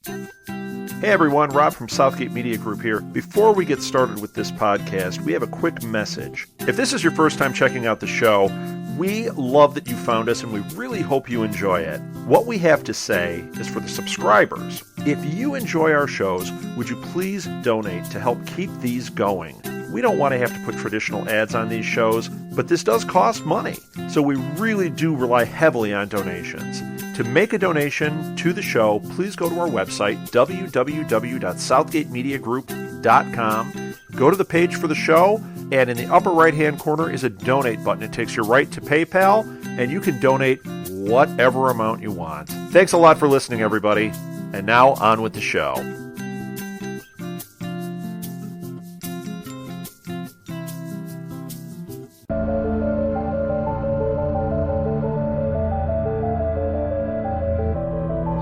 Hey everyone, Rob from Southgate Media Group here. Before we get started with this podcast, we have a quick message. If this is your first time checking out the show, we love that you found us and we really hope you enjoy it. What we have to say is for the subscribers. If you enjoy our shows, would you please donate to help keep these going? We don't want to have to put traditional ads on these shows, but this does cost money. So we really do rely heavily on donations. To make a donation to the show, please go to our website, www.southgatemediagroup.com. Go to the page for the show, and in the upper right-hand corner is a donate button. It takes you right to PayPal, and you can donate whatever amount you want. Thanks a lot for listening, everybody. And now, on with the show.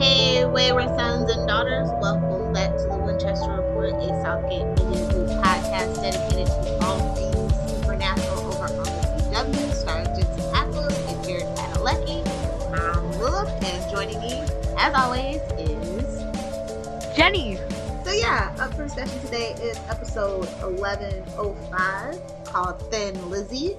Hey, wayward sons and daughters, welcome back to the Winchester Report, a Southgate Media Group podcast dedicated to all things supernatural over on the CW, starring Jennie and Jared Padalecki. I'm Lilith, and joining me, as always, is Jennie. So yeah, up for discussion today is episode 1105 called Thin Lizzie.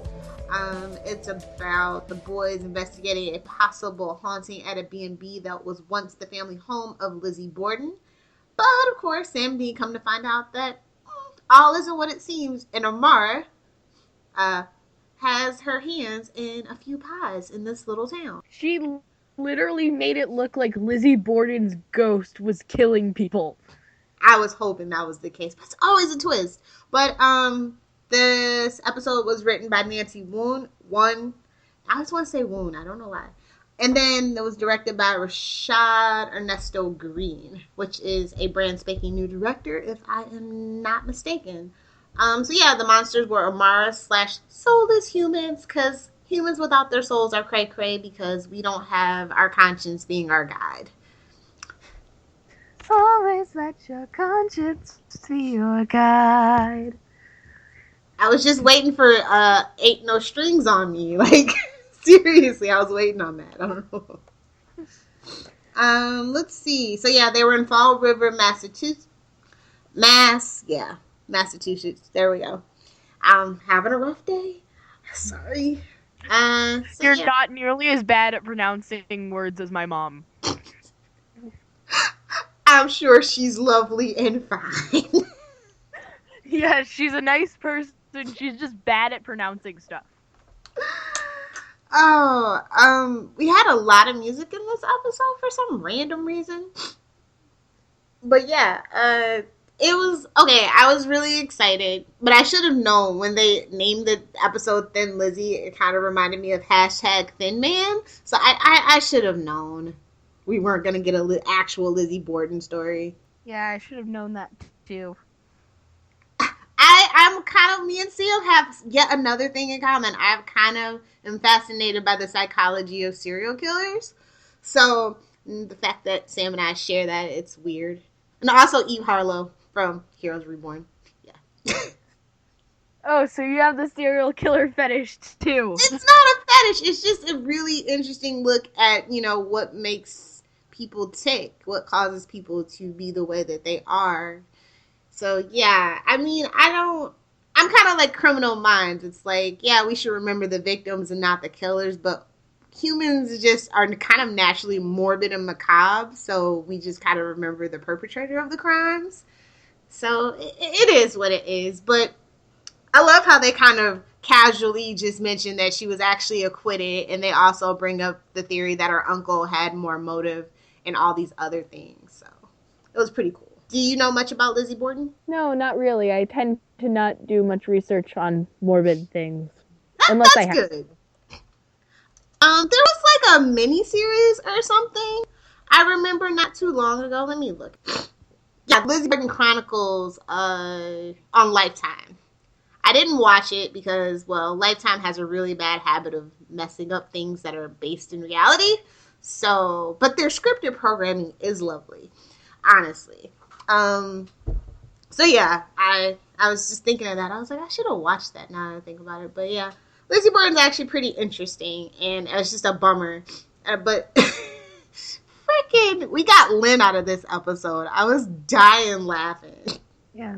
It's about the boys investigating a possible haunting at a B&B that was once the family home of Lizzie Borden. But of course, Sam D come to find out that all isn't what it seems, and Amara has her hands in a few pies in this little town. She literally made it look like Lizzie Borden's ghost was killing people. I was hoping that was the case, but it's always a twist. But this episode was written by Nancy Woon. I always want to say Woon. I don't know why. And then it was directed by Rashad Ernesto Green, which is a brand spanking new director, if I am not mistaken. So yeah, the monsters were Amara / soulless humans, because humans without their souls are cray-cray because we don't have our conscience being our guide. Always let your conscience be your guide. I was just waiting for Ain't No Strings on Me. Like, seriously, I was waiting on that. I don't know. Let's see. So, yeah, they were in Fall River, Massachusetts. Massachusetts. There we go. I'm having a rough day. Sorry. You're not nearly as bad at pronouncing words as my mom. I'm sure she's lovely and fine. Yeah, she's a nice person. She's just bad at pronouncing stuff. We had a lot of music in this episode for some random reason. But yeah, it was, okay, I was really excited, but I should have known when they named the episode Thin Lizzie. It kind of reminded me of #Thin Man. So I should have known we weren't going to get an actual Lizzie Borden story. Yeah, I should have known that too. I'm kind of, me and Seal have yet another thing in common. I kind of am fascinated by the psychology of serial killers. So the fact that Sam and I share that, it's weird. And also Eve Harlow from Heroes Reborn. Yeah. Oh, so you have the serial killer fetish too. It's not a fetish. It's just a really interesting look at, what makes people tick. What causes people to be the way that they are. So, yeah, I mean, I'm kind of like Criminal Minds. It's like, yeah, we should remember the victims and not the killers, but humans just are kind of naturally morbid and macabre, so we just kind of remember the perpetrator of the crimes. So, it is what it is, but I love how they kind of casually just mention that she was actually acquitted, and they also bring up the theory that her uncle had more motive and all these other things, so it was pretty cool. Do you know much about Lizzie Borden? No, not really. I tend to not do much research on morbid things. Unless I have. That's good. There was like a mini-series or something. I remember not too long ago. Let me look. Yeah, Lizzie Borden Chronicles on Lifetime. I didn't watch it because, well, Lifetime has a really bad habit of messing up things that are based in reality. So, but their scripted programming is lovely, honestly. So yeah, I was just thinking of that. I was like, I should have watched that now that I think about it. But yeah, Lizzie Borden's actually pretty interesting, and it's just a bummer. But we got Lynn out of this episode. I was dying laughing. Yeah.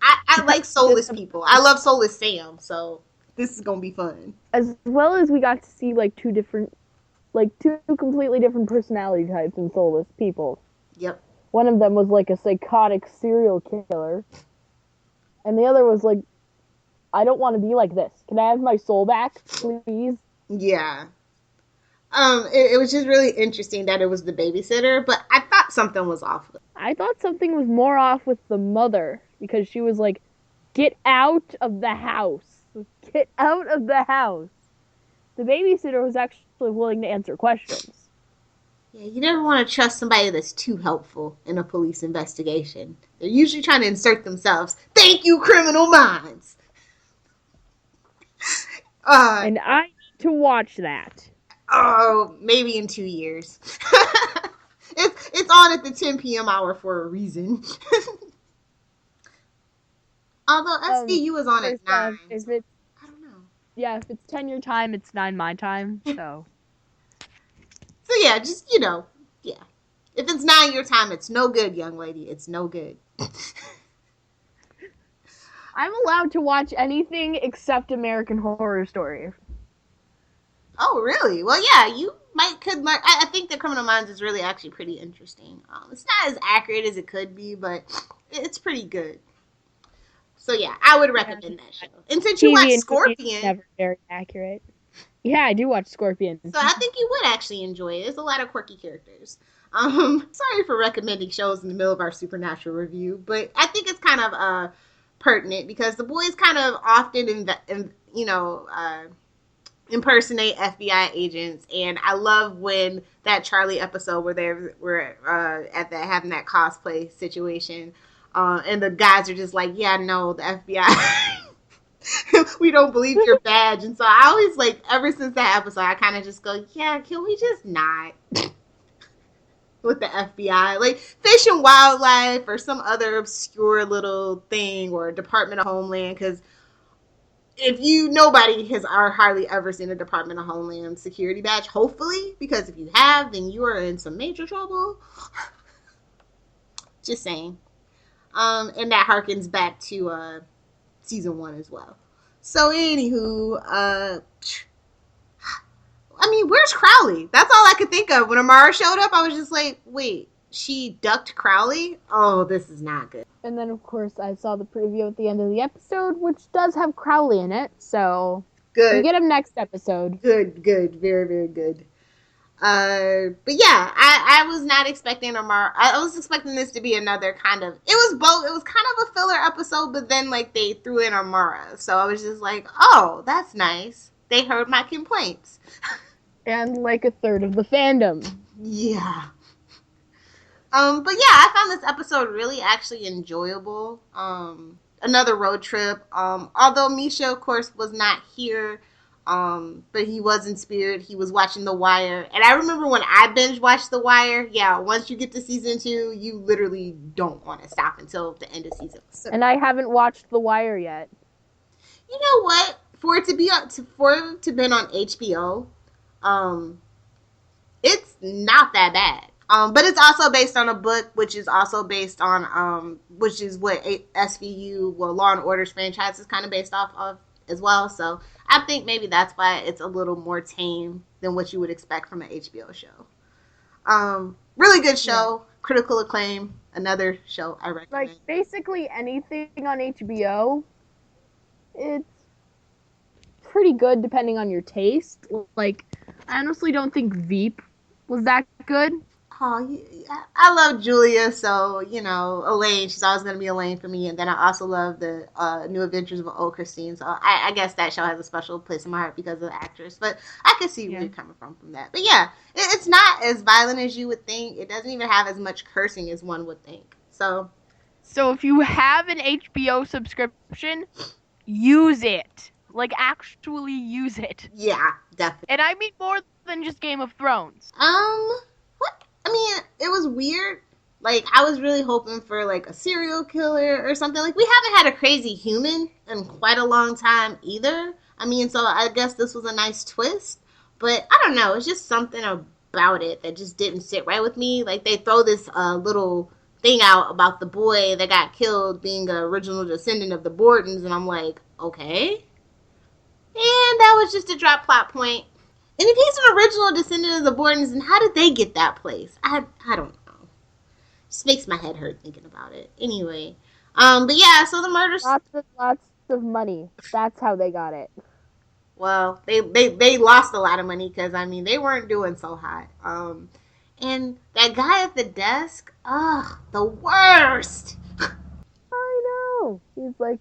I like soulless people. I love soulless Sam, so this is gonna be fun. As well as we got to see two completely different personality types in soulless people. Yep. One of them was a psychotic serial killer, and the other was I don't want to be like this. Can I have my soul back, please? Yeah. It was just really interesting that it was the babysitter, but I thought something was off with it. I thought something was more off with the mother, because she was get out of the house. Get out of the house. The babysitter was actually willing to answer questions. Yeah, you never want to trust somebody that's too helpful in a police investigation. They're usually trying to insert themselves. Thank you, Criminal Minds! And I need to watch that. Oh, maybe in 2 years. It's on at the 10 p.m. hour for a reason. Although SVU is on at 9. I don't know. Yeah, if it's 10 your time, it's 9 my time, so. So yeah, just, yeah. If it's 9 your time, it's no good, young lady. It's no good. I'm allowed to watch anything except American Horror Story. Oh, really? Well, yeah, you could learn. I think that Criminal Minds is really actually pretty interesting. It's not as accurate as it could be, but it's pretty good. So yeah, I would recommend that show. And since you watch Scorpion, never very accurate. Yeah, I do watch Scorpion. So I think you would actually enjoy it. There's a lot of quirky characters. Sorry for recommending shows in the middle of our Supernatural review, but I think it's kind of pertinent because the boys kind of often impersonate FBI agents, and I love when that Charlie episode where they were having that cosplay situation, and the guys are just like, yeah, no, the FBI. We don't believe your badge. And so I always ever since that episode, I kind of just go, yeah, can we just not with the FBI, Fish and Wildlife or some other obscure little thing, or Department of Homeland, because nobody has hardly ever seen a Department of Homeland Security badge, hopefully, because if you have, then you are in some major trouble. Just saying. And that harkens back to season 1 as well. So anywho, where's Crowley? That's all I could think of. When Amara showed up, I was just like, wait, she ducked Crowley? Oh, this is not good. And then, of course, I saw the preview at the end of the episode, which does have Crowley in it, so good. We get him next episode. Good. Very, very good. But yeah, I was not expecting Amara. I was expecting this to be another kind of, it was kind of a filler episode, but then they threw in Amara. So I was just like, oh, that's nice. They heard my complaints. And a third of the fandom. Yeah. But yeah, I found this episode really actually enjoyable. Another road trip. Although Misha, of course, was not here. But he was in spirit. He was watching The Wire. And I remember when I binge watched The Wire, yeah, once you get to season 2, you literally don't want to stop until the end of season. So, and I haven't watched The Wire yet. You know what? For it to been on HBO, it's not that bad. But it's also based on a book, which is also based on, which is what SVU, Law and Order's franchise is kind of based off of as well. So I think maybe that's why it's a little more tame than what you would expect from an HBO show. Really good show. Yeah. Critical acclaim. Another show I recommend. Basically anything on HBO, it's pretty good depending on your taste. I honestly don't think Veep was that good. Oh, I love Julia, so, Elaine, she's always going to be Elaine for me. And then I also love the New Adventures of Old Christine. So I guess that show has a special place in my heart because of the actress. But I can see where you're coming from that. But yeah, it's not as violent as you would think. It doesn't even have as much cursing as one would think. So if you have an HBO subscription, use it. Actually use it. Yeah, definitely. And I mean more than just Game of Thrones. What? I mean, it was weird. I was really hoping for, a serial killer or something. We haven't had a crazy human in quite a long time either. I mean, so I guess this was a nice twist. But I don't know. It's just something about it that just didn't sit right with me. Like, they throw this little thing out about the boy that got killed being an original descendant of the Bordens, and I'm like, okay. And that was just a drop plot point. And if he's an original descendant of the Bordens, then how did they get that place? I don't know. Just makes my head hurt thinking about it. Anyway, but yeah, so the murders. Lots of money. That's how they got it. Well, they lost a lot of money because, I mean, they weren't doing so hot. And that guy at the desk, ugh, the worst. I know. He's like,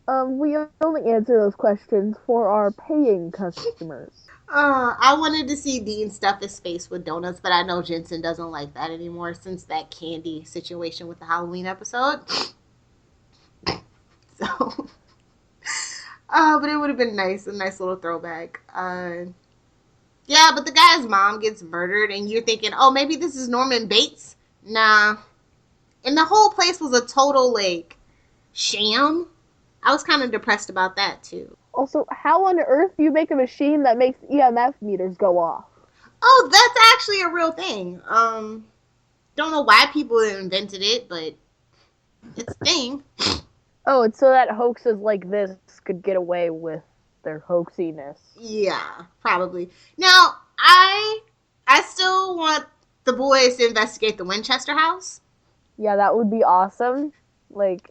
we only answer those questions for our paying customers. I wanted to see Dean stuff his face with donuts, but I know Jensen doesn't like that anymore since that candy situation with the Halloween episode. So, but it would have been nice, a nice little throwback. Yeah, but the guy's mom gets murdered, and you're thinking, oh, maybe this is Norman Bates? Nah. And the whole place was a total, like, sham. I was kind of depressed about that, too. Also, how on earth do you make a machine that makes EMF meters go off? Oh, that's actually a real thing. Don't know why people invented it, but it's a thing. Oh, it's so that hoaxes like this could get away with their hoaxiness. Yeah, probably. Now, I still want the boys to investigate the Winchester house. Yeah, that would be awesome. Like,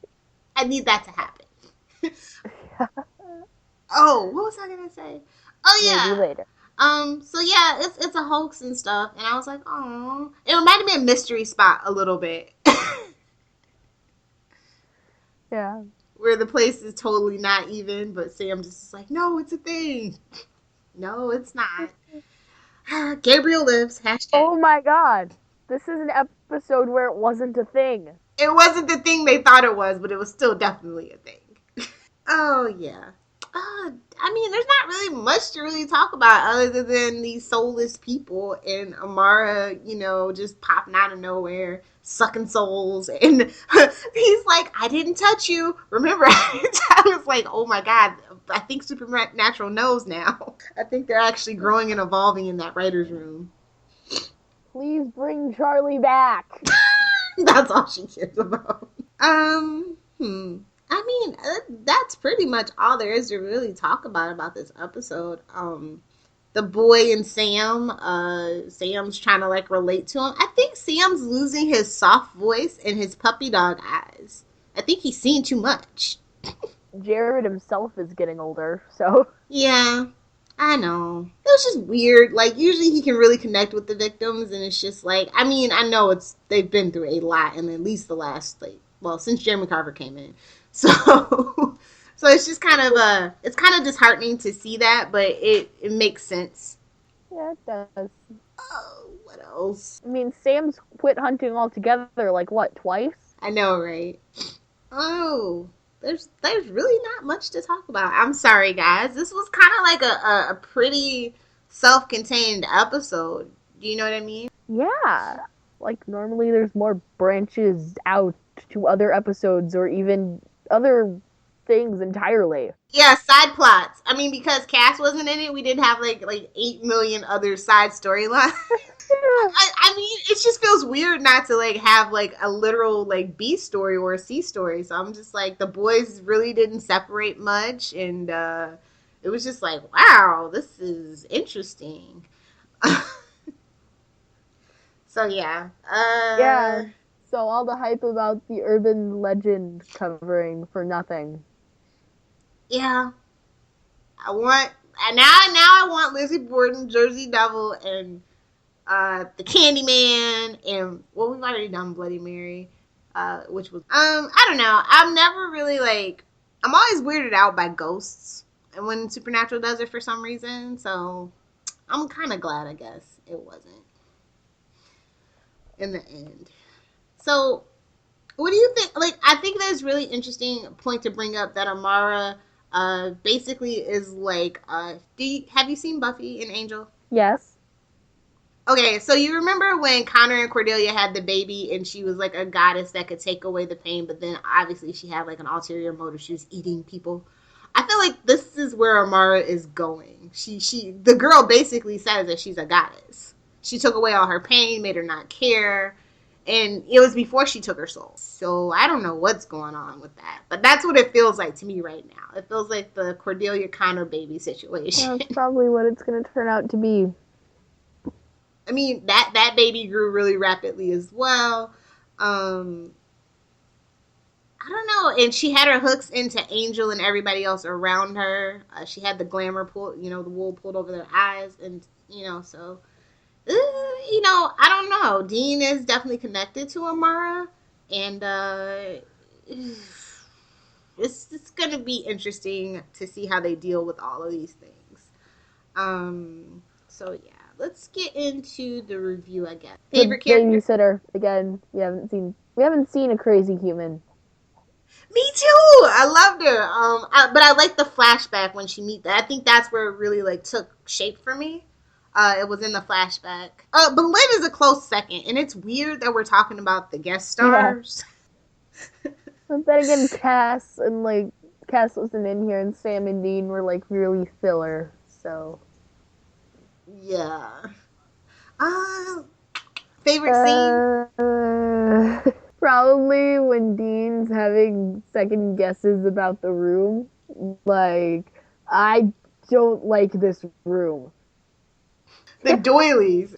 I need that to happen. Oh, what was I gonna say? Oh yeah. Maybe later. So yeah, it's a hoax and stuff, and I was like, oh, it reminded me of Mystery Spot a little bit. Yeah. Where the place is totally not even, but Sam just is like, no, it's a thing. No, it's not. Gabriel lives. # Oh my god. This is an episode where it wasn't a thing. It wasn't the thing they thought it was, but it was still definitely a thing. Oh, yeah. I mean, there's not really much to really talk about other than these soulless people and Amara, you know, just popping out of nowhere, sucking souls. And he's like, I didn't touch you. Remember, I was like, oh my God, I think Supernatural knows now. I think they're actually growing and evolving in that writer's room. Please bring Charlie back. That's all she cares about. I mean, that's pretty much all there is to really talk about this episode. The boy and Sam, Sam's trying to, like, relate to him. I think Sam's losing his soft voice and his puppy dog eyes. I think he's seen too much. Jared himself is getting older, so. Yeah, I know. It was just weird. Like, usually he can really connect with the victims, and it's just like, I mean, I know they've been through a lot in at least the last, like, well, since Jeremy Carver came in. So it's just kind of it's kind of disheartening to see that, but it makes sense. Yeah, it does. Oh, what else? I mean, Sam's quit hunting altogether, like, what, twice? I know, right? Oh, there's really not much to talk about. I'm sorry, guys. This was kind of like a pretty self-contained episode. Do you know what I mean? Yeah. Like, normally there's more branches out to other episodes or even other things entirely. Yeah, side plots. I mean, because Cass wasn't in it, we didn't have like 8 million other side storylines. I mean, it just feels weird not to like have like a literal like B story or a C story. So I'm just like, the boys really didn't separate much, and it was just like, wow, this is interesting. So yeah. Yeah. So all the hype about the urban legend covering for nothing. Yeah. I want Lizzie Borden, Jersey Devil, and the Candyman, and well, we've already done Bloody Mary, which was I don't know. I'm never really like, I'm always weirded out by ghosts, and when Supernatural does it for some reason. So I'm kind of glad, I guess, it wasn't in the end. So, what do you think? Like, I think that's really interesting point to bring up, that Amara basically is like, have you seen Buffy and Angel? Yes. Okay, so you remember when Connor and Cordelia had the baby, and she was like a goddess that could take away the pain, but then obviously she had like an ulterior motive. She was eating people. I feel like this is where Amara is going. The girl basically says that she's a goddess. She took away all her pain, made her not care. And it was before she took her soul. So I don't know what's going on with that. But that's what it feels like to me right now. It feels like the Cordelia Connor baby situation. That's probably what it's going to turn out to be. I mean, that baby grew really rapidly as well. I don't know. And she had her hooks into Angel and everybody else around her. She had the glamour pulled, the wool pulled over their eyes. And, so... I don't know. Dean is definitely connected to Amara, and it's going to be interesting to see how they deal with all of these things. So yeah, let's get into the review. I guess favorite the character. Babysitter again. We haven't seen a crazy human. Me too. I loved her. But I like the flashback when she meet that. I think that's where it really took shape for me. It was in the flashback. But Liv is a close second, and it's weird that we're talking about the guest stars. Yeah. But then again, Cass wasn't in here, and Sam and Dean were really filler. So yeah. Favorite scene? Probably when Dean's having second guesses about the room. I don't like this room. The doilies.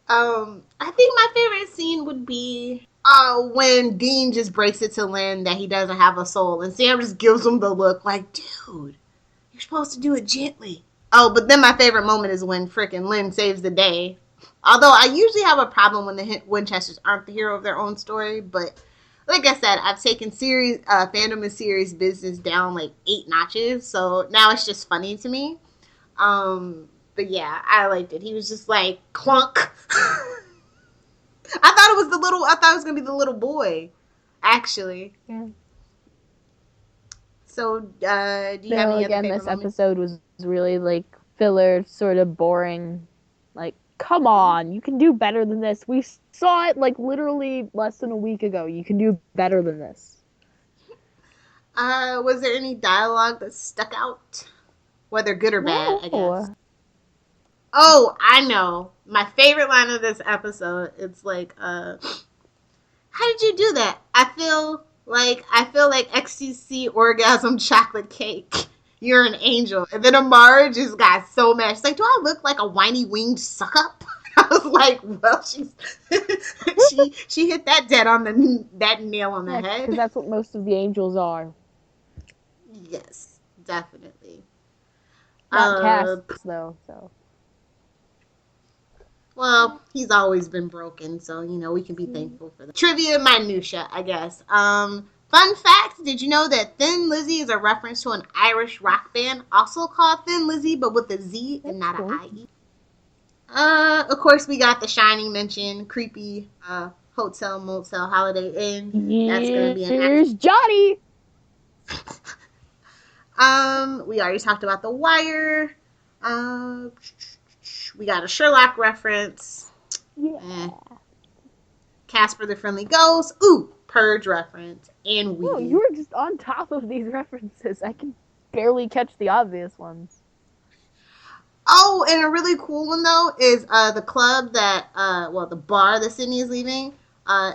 I think my favorite scene would be when Dean just breaks it to Lynn that he doesn't have a soul, and Sam just gives him the look dude, you're supposed to do it gently. Oh, but then my favorite moment is when frickin' Lynn saves the day. Although I usually have a problem when the Winchesters aren't the hero of their own story, but like I said, I've taken fandom and serious business down 8 notches, so now it's just funny to me. But yeah, I liked it. He was just clunk. I thought it was gonna be the little boy, actually. Yeah. So, do you have any other favorite this moments? episode was really filler, sort of boring. Come on, you can do better than this. We saw it literally less than a week ago. You can do better than this. Was there any dialogue that stuck out, whether good or bad? I guess. Oh, I know. My favorite line of this episode, it's how did you do that? I feel like ecstasy, orgasm, chocolate cake. You're an angel. And then Amara just got so mad. She's do I look like a whiny winged suck up? I was well, she hit that that nail on the head. Because that's what most of the angels are. Yes, definitely. Not Cass, though, so. Well, he's always been broken, so, we can be thankful for that. Trivia minutia, I guess. Fun fact, did you know that Thin Lizzy is a reference to an Irish rock band also called Thin Lizzy, but with a Z and not an I-E? Of course, we got the Shining mention, creepy hotel, motel, Holiday Inn. That's going to be Here's Johnny! We already talked about The Wire. We got a Sherlock reference. Yeah. Casper the Friendly Ghost. Ooh, Purge reference. And we. Oh, you were just on top of these references. I can barely catch the obvious ones. Oh, and a really cool one, though, is the club that, the bar that Sydney is leaving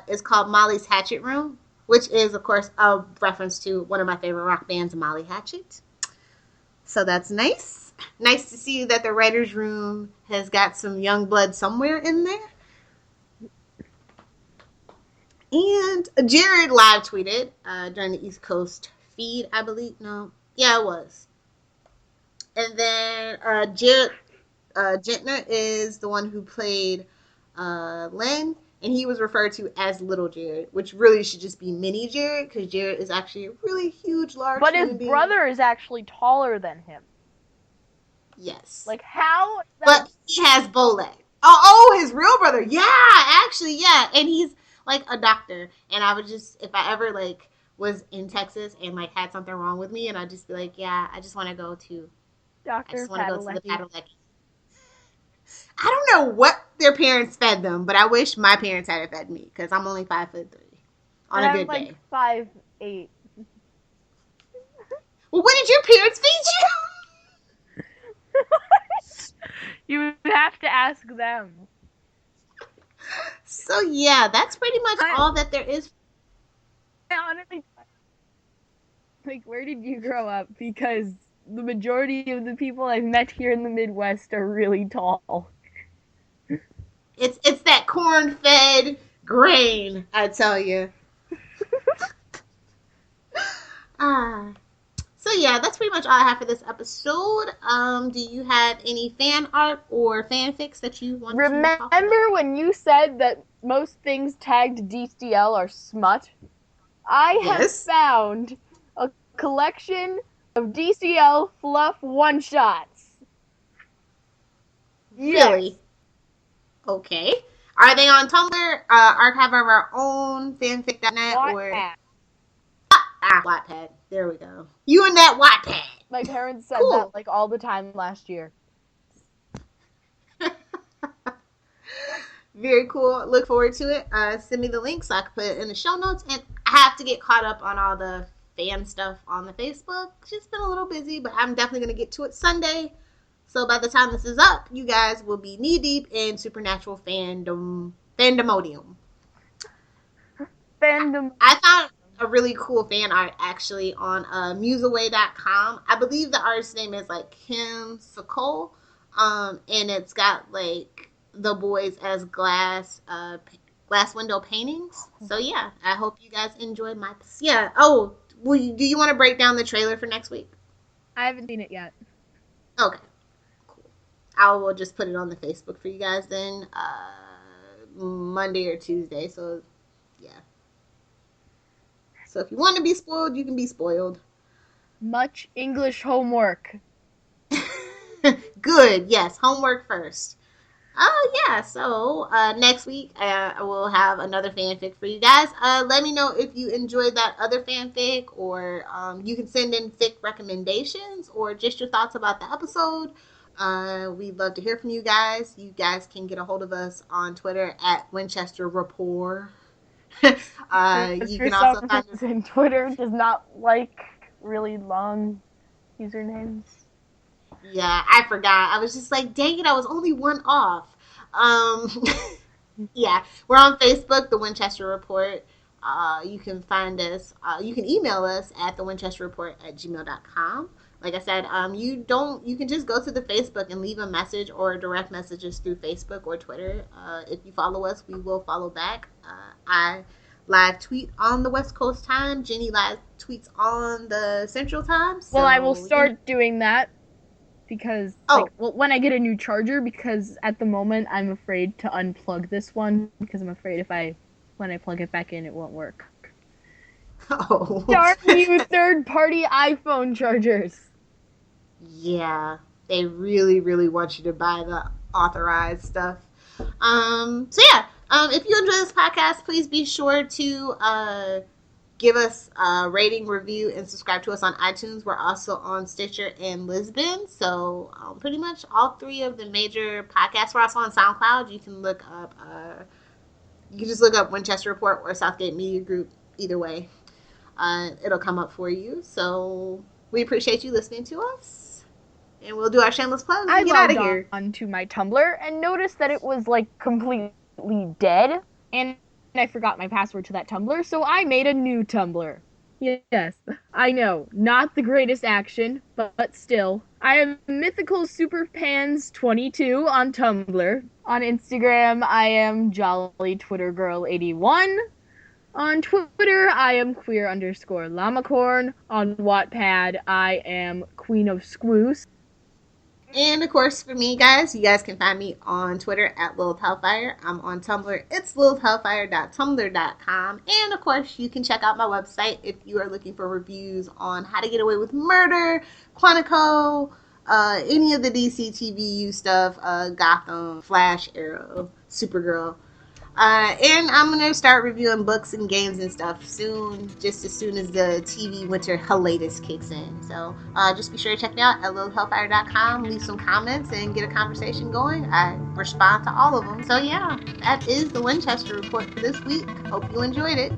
is called Molly's Hatchet Room, which is, of course, a reference to one of my favorite rock bands, Molly Hatchet. So that's nice. Nice to see that the writer's room has got some young blood somewhere in there. And Jared live tweeted during the East Coast feed, I believe. No. Yeah, it was. And then Jared Gentner is the one who played Len. And he was referred to as Little Jared, which really should just be Mini Jared, because Jared is actually a really huge, large But human his brother is actually taller than him. Yes. How? But he has bow legs. Oh, his real brother. Yeah, actually, yeah. And he's, a doctor. And I would just, if I ever, was in Texas and, had something wrong with me, and I'd just be yeah, I just want to go to Dr. Padalecki. I don't know what their parents fed them, but I wish my parents had fed me, because I'm only 5'3" on a good day. 5'8". Well, what did your parents feed you? You have to ask them. So yeah, that's pretty much all that there is. Honestly, like, where did you grow up? Because the majority of the people I've met here in the Midwest are really tall. It's that corn-fed grain, I tell you. So yeah, that's pretty much all I have for this episode. Do you have any fan art or fanfics that you want to talk about? Remember when you said that most things tagged DCL are smut? I have found a collection of DCL fluff one-shots. Really? Yes. Okay. Are they on Tumblr, Archive of Our Own, fanfic.net, or... Wattpad. There we go. You and that Wattpad. My parents said that like all the time last year. Very cool. Look forward to it. Send me the link so I can put it in the show notes. And I have to get caught up on all the fan stuff on the Facebook. It's just been a little busy, but I'm definitely going to get to it Sunday. So by the time this is up, you guys will be knee-deep in supernatural fandomodium. I found a really cool fan art actually on musaway.com. I believe the artist's name is like Kim Sakol. And it's got like the boys as glass window paintings. So yeah, I hope you guys enjoyed my... Yeah. Oh, do you want to break down the trailer for next week? I haven't seen it yet. Okay. Cool. I will just put it on the Facebook for you guys then Monday or Tuesday. So yeah. So if you want to be spoiled, you can be spoiled. Much English homework. Good. Yes. Homework first. Yeah. So next week I will have another fanfic for you guys. Let me know if you enjoyed that other fanfic, or you can send in fic recommendations or just your thoughts about the episode. We'd love to hear from you guys. You guys can get a hold of us on Twitter at Winchester Rapport. You can also find us on Twitter. Does not like really long usernames. Yeah, I forgot. I was just like, dang it, I was only one off. Yeah, we're on Facebook, The Winchester Report. You can find us, you can email us at thewinchesterreport@gmail.com. Like I said, you can just go to the Facebook and leave a message or direct messages through Facebook or Twitter. If you follow us, we will follow back. I live tweet on the West Coast time. Jennie live tweets on the Central time. So, well, I will start doing that because when I get a new charger, because at the moment I'm afraid to unplug this one because I'm afraid when I plug it back in, it won't work. Oh. Darn you third-party iPhone chargers. Yeah, they really, really want you to buy the authorized stuff. So yeah, if you enjoy this podcast, please be sure to give us a rating, review, and subscribe to us on iTunes. We're also on Stitcher and Lisbon. So pretty much all three of the major podcasts. We're also on SoundCloud. You can look up, you can just look up Winchester Report or Southgate Media Group. Either way, it'll come up for you. So we appreciate you listening to us. And we'll do our shameless plug and get out of here. I logged onto my Tumblr and noticed that it was like completely dead. And I forgot my password to that Tumblr, so I made a new Tumblr. Yes, I know, not the greatest action, but still. I am Mythical Superpans 22 on Tumblr. On Instagram, I am Jolly Twitter Girl 81. On Twitter, I am queer_llamacorn. On Wattpad, I am Queen of Squoos. And of course, for me, guys, you guys can find me on Twitter at Lilith Hellfire. I'm on Tumblr. It's lilithhellfire.tumblr.com. And of course, you can check out my website if you are looking for reviews on How to Get Away with Murder, Quantico, any of the DC TVU stuff, Gotham, Flash, Arrow, Supergirl. And I'm going to start reviewing books and games and stuff soon, just as soon as the TV winter hiatus kicks in. So just be sure to check me out at lilithhellfire.com, leave some comments, and get a conversation going. I respond to all of them. So yeah, that is the Winchester Report for this week. Hope you enjoyed it.